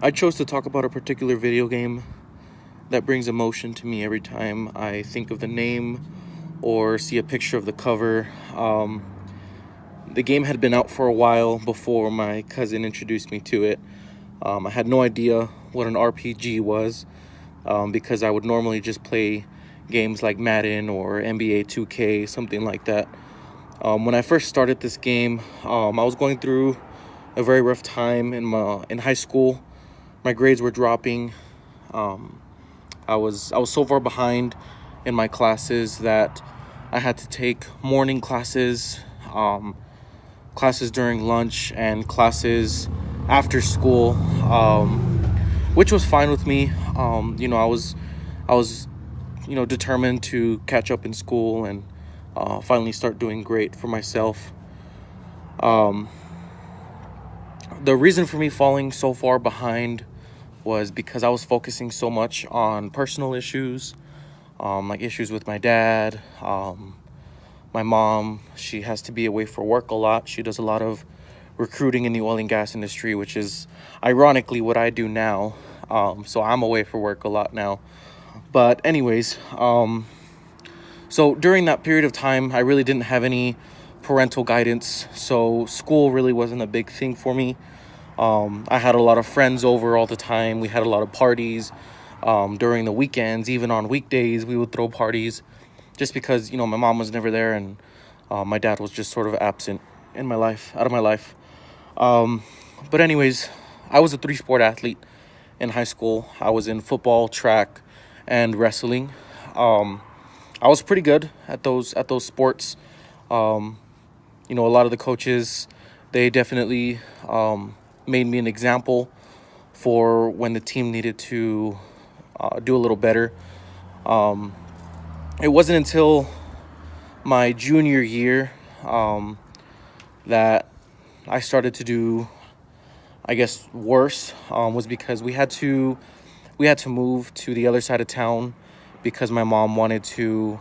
I chose to talk about a particular video game that brings emotion to me every time I think of the name or see a picture of the cover. The game had been out for a while before my cousin introduced me to it. I had no idea what an RPG was because I would normally just play games like Madden or NBA 2K, something like that. When I first started this game, I was going through a very rough time in high school. My grades were dropping. I was so far behind in my classes that I had to take morning classes, classes during lunch, and classes after school, which was fine with me. I was determined to catch up in school and finally start doing great for myself. Um, the reason for me falling so far behind was because I was focusing so much on personal issues, like issues with my dad. My mom, she has to be away for work a lot. She does a lot of recruiting in the oil and gas industry, which is ironically what I do now. So I'm away for work a lot now. But anyways, so during that period of time, I really didn't have any parental guidance. So school really wasn't a big thing for me. I had a lot of friends over all the time. We had a lot of parties during the weekends. Even on weekdays, we would throw parties just because, my mom was never there and my dad was just sort of absent in my life, out of my life. Um, but anyways, I was a three-sport athlete in high school. I was in football, track, and wrestling. Um, I was pretty good at those sports. Um, a lot of the coaches, they definitely made me an example for when the team needed to do a little better. Um, it wasn't until my junior year that I started to do, I guess, worse. Was because we had to move to the other side of town because my mom wanted to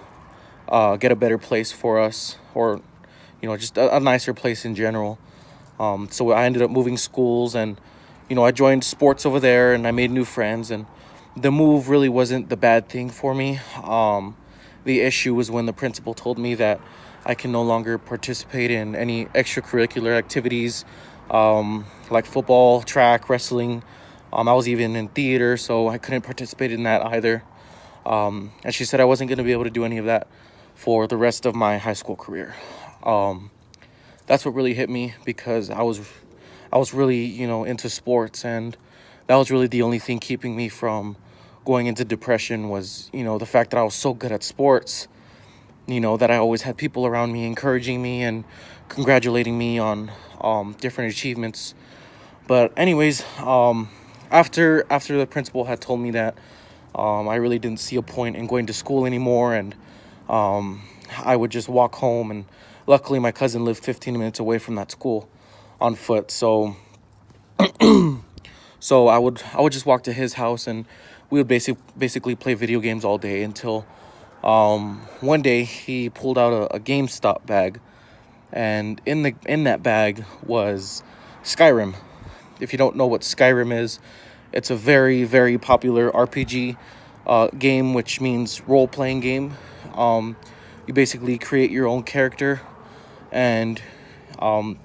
get a better place for us, or just a nicer place in general. So I ended up moving schools, and I joined sports over there, and I made new friends. And the move really wasn't the bad thing for me. The issue was when the principal told me that I can no longer participate in any extracurricular activities, like football, track, wrestling. I was even in theater, so I couldn't participate in that either. And she said I wasn't going to be able to do any of that for the rest of my high school career. Um, that's what really hit me because I was really, into sports, and that was really the only thing keeping me from going into depression was, the fact that I was so good at sports, that I always had people around me encouraging me and congratulating me on different achievements. But anyways, after the principal had told me that I really didn't see a point in going to school anymore, and I would just walk home. And luckily, my cousin lived 15 minutes away from that school on foot. So I would just walk to his house, and we would basically play video games all day until one day he pulled out a GameStop bag, and in that bag was Skyrim. If you don't know what Skyrim is, it's a very, very popular RPG game, which means role playing game. You basically create your own character, and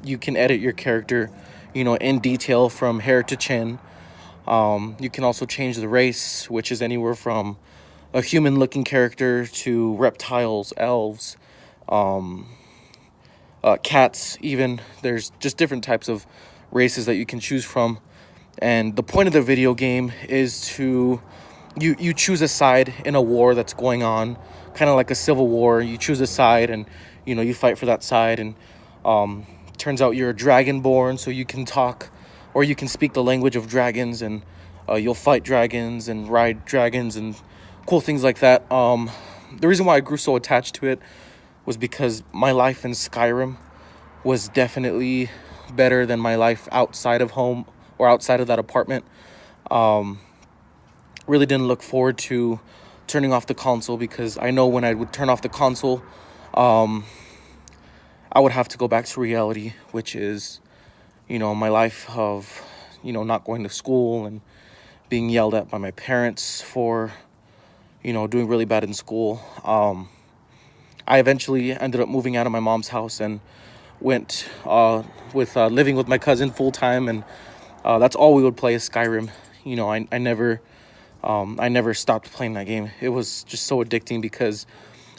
you can edit your character, in detail from hair to chin. You can also change the race, which is anywhere from a human looking character to reptiles, elves, um, cats, even. There's just different types of races that you can choose from. And the point of the video game is to you choose a side in a war that's going on, kind of like a civil war. You choose a side, and you fight for that side. And turns out you're a dragonborn, so you can talk or you can speak the language of dragons, and you'll fight dragons and ride dragons and cool things like that. The reason why I grew so attached to it was because my life in Skyrim was definitely better than my life outside of home or outside of that apartment. Um, really didn't look forward to turning off the console because I know when I would turn off the console, um, I would have to go back to reality, which is, my life of, not going to school and being yelled at by my parents for, doing really bad in school. I eventually ended up moving out of my mom's house and went with living with my cousin full time, and that's all we would play is Skyrim. I never stopped playing that game. It was just so addicting because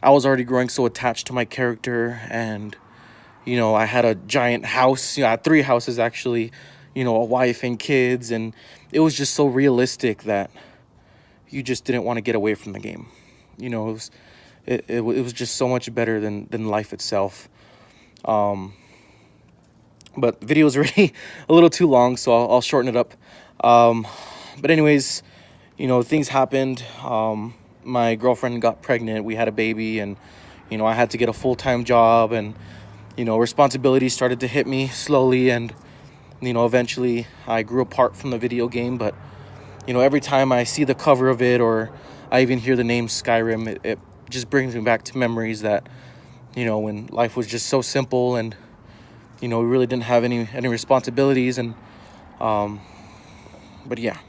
I was already growing so attached to my character, and I had a giant house. I had 3 houses actually. A wife and kids, and it was just so realistic that you just didn't want to get away from the game. It was just so much better than life itself. But the video is already a little too long, so I'll shorten it up. But anyways, things happened. My girlfriend got pregnant. We had a baby, and I had to get a full-time job, and responsibilities started to hit me slowly, and eventually I grew apart from the video game. But every time I see the cover of it, or I even hear the name Skyrim, it just brings me back to memories that when life was just so simple, and we really didn't have any responsibilities. And but yeah.